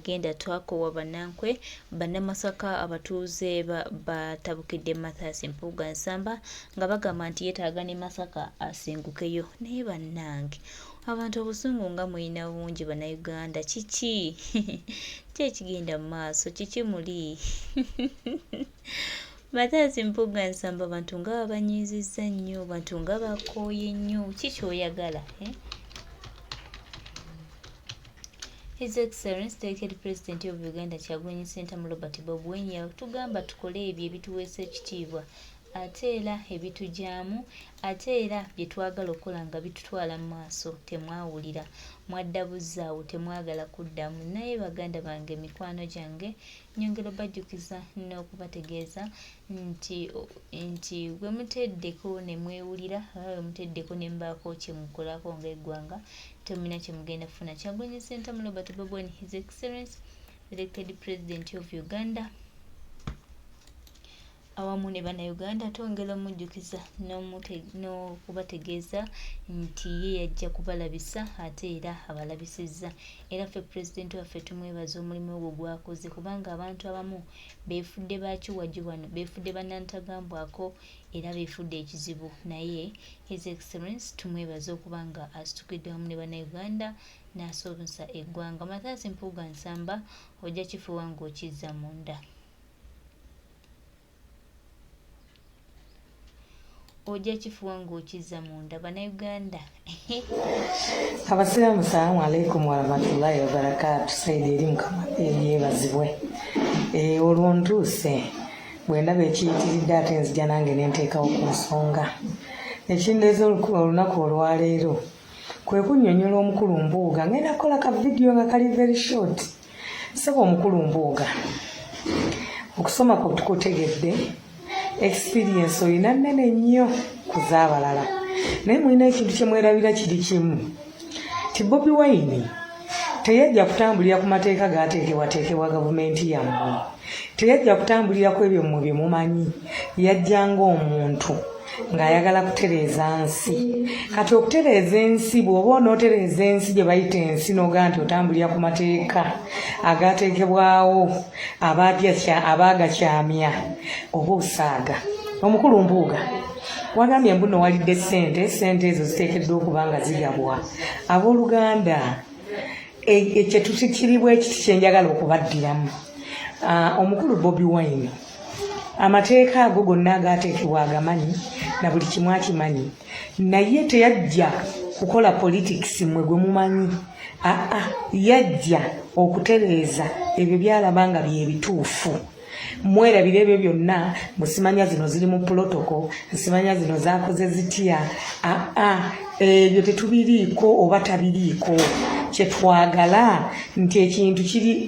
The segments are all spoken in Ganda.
Genda twakowa banankwe bannamasaka abatuuze batabukidde Mathias Mpuga nsamba nga bagamba nti yeetaaga ne Masaka asengukeyo. Naye bannange abantu obusungu nga muyina bungi bannayuganda, kiki kyekigenda mu maaso, kiki muli Mathias Mpuga nsamba bantu nga babanyiizizza nnyo, bantu nga bakooye nnyo, kiki oyagala His Excellency the President of Uganda Kyagulanyi Ssentamu Robert Babwenyi tugamba tukole ebyo ebituweesa ekitiibwa ate era ebitujaamu ate era bye twagala okukola nga bitutwala mu maaso temwawulira, mwaddabuzaawo temwagala kuddamu. Naye baganda bange, mikwano gyange, nyongera bajjukiza n'okubategeeza nti bwe muteddeko ne mwewulira bwe muteddeko ne mbaako kye mukolako ng'eggwanga temulina kye mugenda kufuna. Kyagulanyi Ssentamu Robert Babwenyi, His Excellency elected President of Uganda, awamu ne bannayuganda twongera omujjukiza n'okubategeeza nti ye yajja kubalabisa ate era abalabisizza. Era ffe pulezidenti waffe tumwebaza omulimu ogwo gwakoze, kubanga abantu abamu beefudde bakiwagi wano, beefudde bannantagambwako era beefudde ekizibu. Naye His Excellency tumwebaza okubanga asitukidde wamu ne bannayuganda n'asobozesa eggwanga. Mathias Mpuga nsamba ojja kifuba ng'okizza munda. Ojja kifuba ng'okizza munda bannayuganda. Abasiraamu salaamu alaikum warahmatullahi wabarakatuh. Saidi eri Mukama yeebazibwe. Olwo ntuuse bwe ndaba ekiyitiridde ate nzija nange ne nteekawo ku nsonga. Ekindeeza olunaku olwaleero kwe kunnyonnyola omukulu Mpuuga. Ngenda kukola ka vidiyo nga kali very short. Saba omukulu Mpuuga, okusoma kwe tukutegedde, experience oyina nnene nnyo ku z'abalala, naye mulina ekintu kye mwerabira kiri kimu, ti Bobi Wine teyajja kutambulira ku mateeka gaateekebwateekebwa gavumenti yammwe, teyajja kutambulira ku ebyo mmwe bye mumanyi, yajja ng'omuntu ng'ayagala kutereeza nsi. Kati okutereeza ensi, bw'oba onootereeza ensi gye bayita ensi n'ogaa nti otambulira ku mateeka agaateekebwawo abaagakyamya, oba osaaga. Omukulu Mpuuga, wagambye mbu nno walidde sente ezo ziteekeddwa okuba nga zigabwa abooluganda. Ekyetukiribwa ekiti kyenjagala okubaddiramu, omukulu Bobi Wine amateeka ago gonna agaateekebwa agamanyi na buli kimu akimanyi, naye teyajja kukola politics mmwe gwe mumanyi. Yajja okutereeza ebyo byalaba nga bye bituufu. Mwerabire ebyo byonna, musimanya zino ziri mu protocol, musimanya zino zaakoze zitya. Ebyo tetubiriiko oba tabiriiko. Kye twagala nti ekintu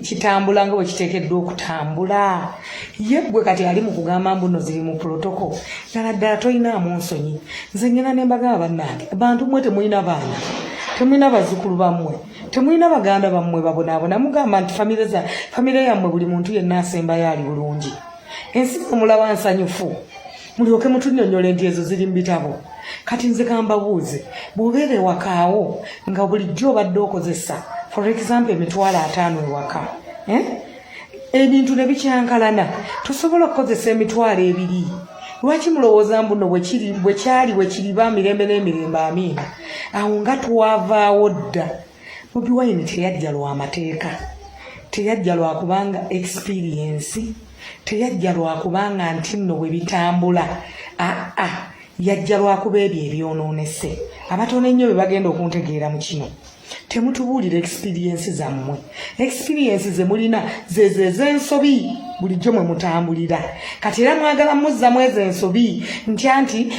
kitambula nga bwe kiteekeddwa okutambula. Ye gwe kati ali mu kugamba mbu nno ziri mu protocol, ddala toyinaamu nsonyi. Nze ngenda ne mbagamba bannange, bantu mmwe temulina baana, temulina bazzukulu bammwe, temulina baganda bammwe babonaabona, mugamba nti famire yammwe buli muntu yenna asembayo ali bulungi. Ensi mulaba nsanyufu, mulyoke mutunnyonnyola nti ezo ziri mu bitabo. Kati nze kambabuuze, bw'obeera ewakaawo nga bulijjo obadde okozesa for example emitwalo 5 ewaka, ebintu ne bikyankalana, tosobola okukozesa emitwalo 2. Lwaki mulowooza mbu nno bwe kiriba mirembe n'emirembe amiina? Awo nga twavaawo dda. Bobi Wine teyajja lwa mateeka, teyajja lwa kubanga experience, teyajja lwa kubanga nti nno bwe bitambula. Yajja lwakuba ebyo ebyonoonese. Abatono ennyo be bagenda okuntegeera mu kino, temutubuulira experience zammwe. Experience ze mulina z'ensobi bulijjo mwe mutambulira. Kati era mwagala muzzamu ezo ensobi nti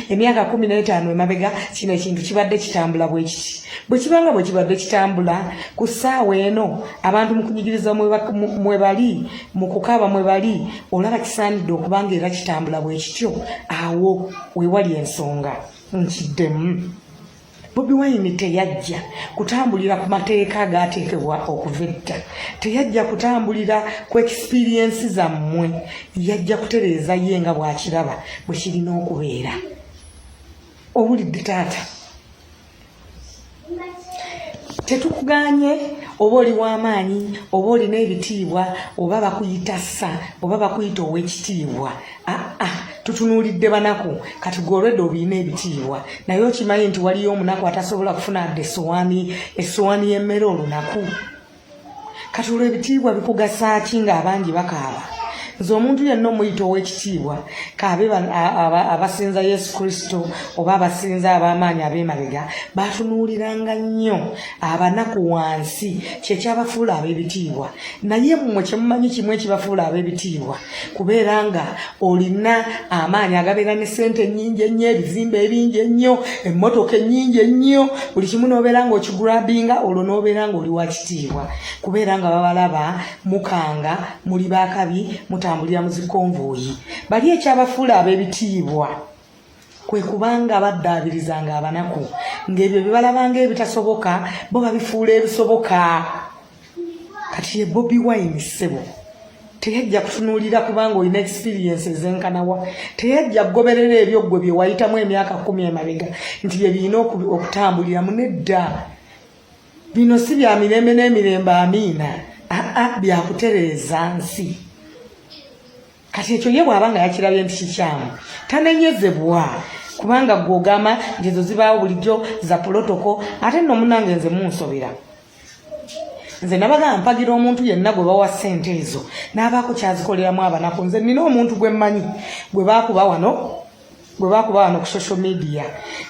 emyaka 15 emabega kino ekintu kibadde kitambula bwe kiti. Bwe kibanga bwe kibadde kitambula ku ssaawa eno, abantu mu kunyigiriza mwe bali, mu kukaaba mwe bali, olaba kisaanidde okubanga era kitambula bwe kityo. Awo we wali ensonga nkiddemu. Bobi Wine teyajja kutambulira ku mateeka agaateekebwa okuva edda, teyajja kutambulira ku experience zammwe, yajja kutereeza ye nga bw'akiraba bwe kirina okubeera. Owulidde taata? tetukuganye oba oli w'amaanyi oba olina ebitiibwa oba bakuyita ssa oba bakuyita ow'ekitiibwa tutunuulidde banaku kati gwe olwedde obiina ebitiibwa naye okimanyi nti waliyo omunaku atasobola kufuna adde essowaani y'emmere olunaku kati olwo ebitiibwa bikugasa ki ng'abangi bakaaba nze omuntu yenna omuyita ow'ekitiibwa kaabe abasinza yesu kristo oba abasinza ab'amaanyi ab'emabega batunuuliranga nnyo abanaku wansi kyekyabafuula ab'ebitiibwa naye mmwe kyemumanyi kimu ekibafuula ab'ebitiibwa kubeera nga olina amaanyi agabeera ne ssente ennyingi ennyo ebizimbe ebingi ennyo emmotoka ennyingi ennyo buli kimu n'obeera ng'okigulabinga olwo n'obeera ng'oli wa kitiibwa kubeera nga babalaba mukanga muli baakabi mutambulira mu zikonvoyi bali ekyabafuula ab'ebitiibwa kwe kubanga baddaabirizanga abanaku ng'ebyo bye balabanga ebitasoboka bo babifuula ebisoboka kati ye Bobi Wine ssebo teyajja kutunuulira kubanga olina experience ezenkanawa teyajja kugoberera ebyo ggwe bye wayitamu emyaka 10 emabega nti bye birina okutambulira mu nedda bino si bya mirembe n'emirembe amiina byakutereeza nsi kati ekyo ye bw'abanga yakirabye nti kikyamu tanenyezebwa kubanga gw'ogamba nti ezo zibaawo bulijjo za protocol ate nno munange nze munsobera nze nabagamba mpagira omuntu yenna gwe bawa ssente ezo n'abaako kyazikoleramu abanaku nze nina omuntu gwe mmanyi gwe baakuba wano ku social media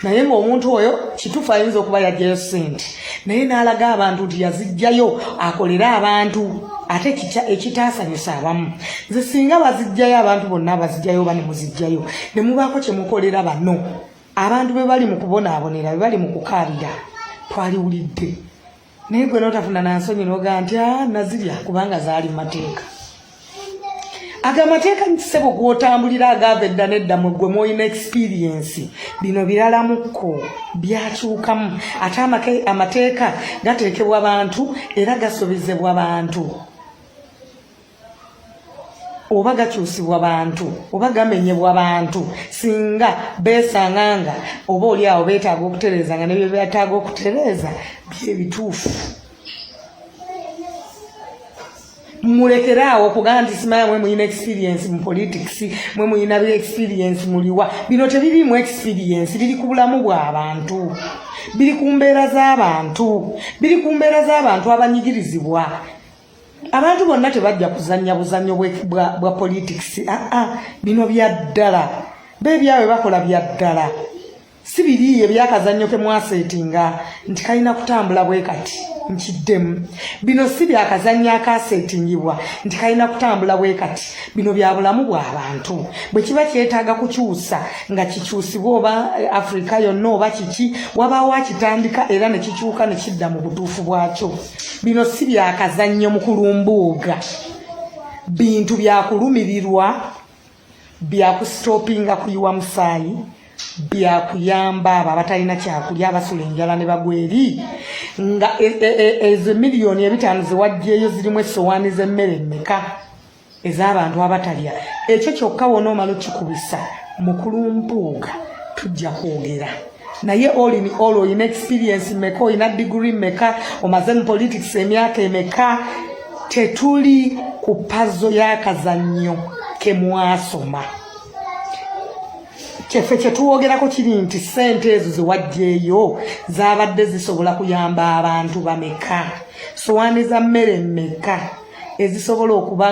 naye ng'omuntu oyo kituufu ayinza okuba yajjayo ssente naye n'alaga abantu nti yazijjayo akolere abantu ate ekitaasanyusa abamu nze singa bazijjayo abantu bonna bazijjayo oba ne muzijjayo ne mubaako kye mukolera bano abantu be bali mu kubonaabonera be bali mu kukaabira twaliwulidde naye gwe n'otafuna nansonyi n'ogaa nti nazirya kubanga zaali mu mateeka aga mateeka nsebo gw'otambulira agaava edda nedda mu gwe mwolina experience bino biralamukko byakyukamu ate amateeka gateekebwa abantu era gasobezebwa abantu oba gakyusibwa bantu oba gamenyebwa bantu singa beesanganga oba oli awo beetaaga okutereeza nga ne bye beetaaga okutereeza byebituufu mulekeraawo okugamba nti simanya mwe muyina experience mu politics mwe muyina bi experience muliwa bino tebirimu experience biri ku bulamu bw'abantu biri ku mbeera z'abantu abanyigirizibwa abantu bonna tebajja kuzannya buzannyo bwa politics bino bya ddala beebyawe bakola bya ddala si biriye byakazannyo ke mwaseetinga nti kalina kutambula bwe kati nkiddemu bino si byakazannyo akaseetingibwa nti kalina kutambula bwe kati bino bya bulamu bw'abantu bwe kiba kyetaaga kukyusa nga kikyusibwa oba Afrika yonna oba kiki wabaawo akitandika era ne kikyuka ne kidda mu butuufu bwakyo bino si byakazannyo mu kulumbuuga bintu byakulumirirwa byakusitopinga kuyiwa musaayi byakuyamba abo abatalina kyakulya abasula enjala ne bagwa eri nga ezo miliyoni 5 zewajjeeyo zirimu essowaani z'emmere emmeka ez'abantu abatalya ekyo kyokka wona omala okikubisa mu kulumbuuga tujja kwogera naye olini olina experience mmeka olina degree mmeka omaze mu politics emyaka emeka tetuli ku pazo y'akazannyo ke mwasoma kyeffe kyetuwogerako kiri nti ssente ezo zewajjeeyo zaabadde zisobola kuyamba abantu bameka sowaani za mmere mmeka ezisobola okuba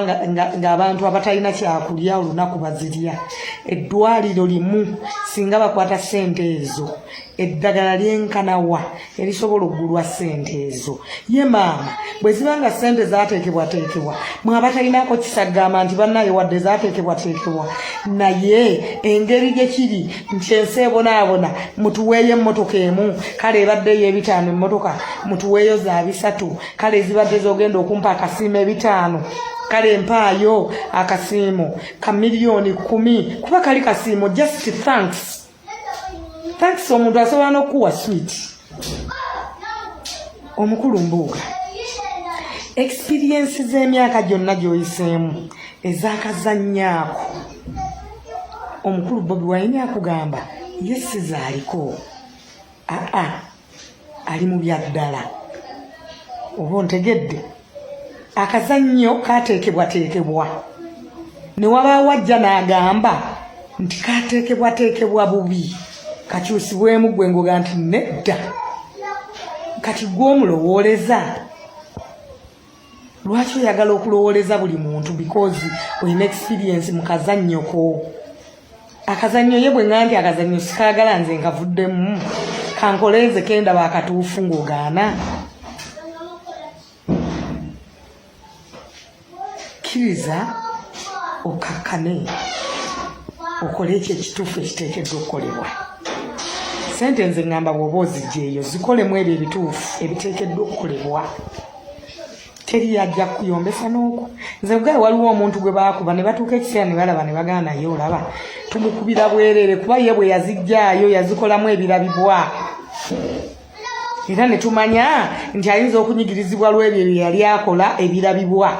ng'abantu abatalina kyakulya olunaku bazirya eddwaliro limu singa bakwata ssente ezo eddagala lyenkanawa erisobola okugulwa ssente ezo ye maama bwe zibanga ssente zaateekebwateekebwa mwe abatalinaako kisagamba nti bannaye wadde zaateekebwateekebwa naye engeri gye kiri nti ensi ebonaabona mutuweeyo emmotoka emu kale ebaddeyo 5 emmotoka mutuweeyo za 3 kale ezibadde zogenda okumpa akasiimo 5 kale mpaayo akasiimo ka miliyoni 10 kuba kali kasiimo just thanks omuntu asobola n'okuwa sweet omukulu mbuuga experience z'emyaka gyonna gy'oyiseemu ez'akazannyaako omukulu Bobi Wine akugamba ye sizaaliko ali mu bya ddala oba ntegedde akazannyo kateekebwateekebwa ne waba wajja n'agamba nti kateekebwateekebwa bubi kakyusibwemu gwe ngoga nti nedda kati gw'omulowooleza lwaki oyagala okulowooleza buli muntu because olina experience mu kazannyoko akazannyo ye bwe nga nti akazannyo sikaagala nze nkavuddemu kankoleeze kendaba akatuufu ng'ogaana kkiriza okakkane okole ekyo ekituufu ekiteekeddwa okukolebwa sente nze ŋŋamba bw'oba ozijja eyo zikolemu ebyo ebituufu ebiteekeddwa okukolebwa teri yajja kuyombesa n'oku nze bwawe waliwo omuntu gwe baakuba ne batuuka ekiseera ne balaba ne bagana naye olaba tumukubira bwerere kuba ye bwe yazijjaayo yazikolamu ebirabibwa era ne tumanya nti ayinza okunyigirizibwa lw'ebyo bye yali akola ebirabibwa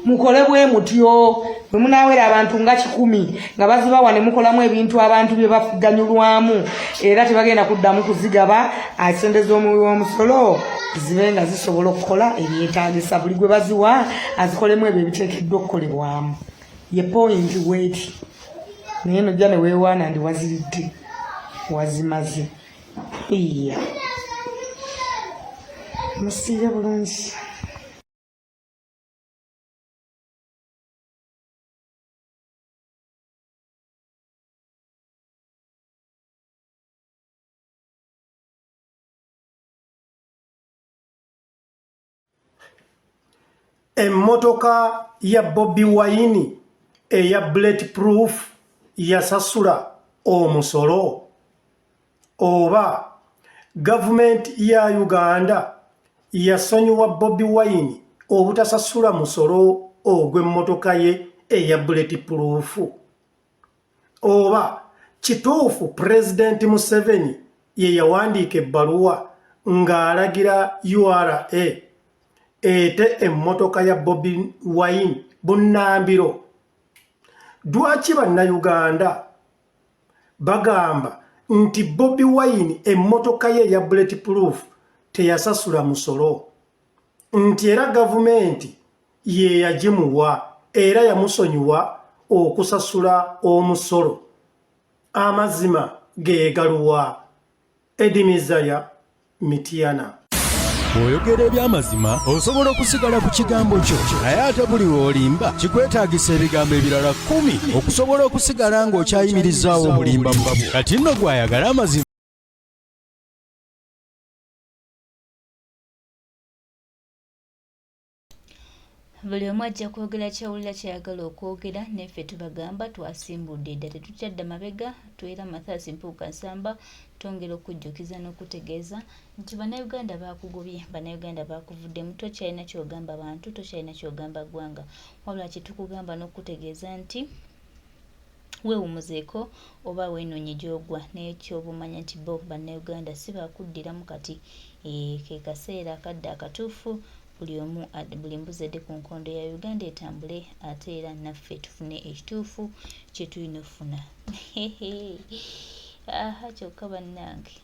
mukole bwe mutyo bwe munaawera abantu nga 100 nga bazibawa ne mukolamu ebintu abantu bye bafuganyulwamu era tebagenda kuddamu kuzigaba asente z'omusolo zibe nga zisobola okukola ebyetaagisa buli gwe baziwa azikolemu ebyo ebiteekeddwa okukolebwamu ye point weti naye nojja ne weewaana ndi waziridde wazimaze iya musiibe bulungi Emmotoka ya Bobi Wine eya bulletproof yasasula omusolo oba government ya Uganda yasonyiwa Bobi Wine obutasasula musolo ogw'emmotoka ye eya bulletproof oba kituufu President Museveni ye yawandiika ebbaluwa ng'alagira URA ete emmotoka ya Bobi Wine bunnambiro lwaki bannayuganda bagamba nti Bobi Wine emmotoka ye ya bulletproof teyasasula musolo nti era gavumenti ye yagimuwa era yamusonyiwa okusasula omusolo amazima geegaluwa edimizaya Mitiana oyogera eby'amazima osobola okusigala ku kigambo kyo naye ate buli w'olimba kikwetaagisa ebigambo ebirala 10 okusobola okusigala ng'okyayimirizaawo obulimba bwabu kati nno gw'ayagala amazima buli omu ajja kwogera kyawulira kyayagala okwogera neffe tubagamba twasimbudde dda tetukyadda mabega twera Mathias Mpuga Nsamba twongera okujjukiza n'okutegeeza nti bannayuganda baakugobye bannayuganda baakuvuddemu tokyalina kyogamba bantu tokyalina kyogamba ggwanga wabula kyetukugamba n'okutegeeza nti weewumuzeeko oba weenoonye gy'ogwa naye ky'obumanya nti bo bannayuganda si baakuddiramu kati ke kaseera akadde akatuufu buli mbuzi edde ku nkondo ya Uganda etambule ate era naffe tufune ekituufu kye tulina okufuna kyokka bannange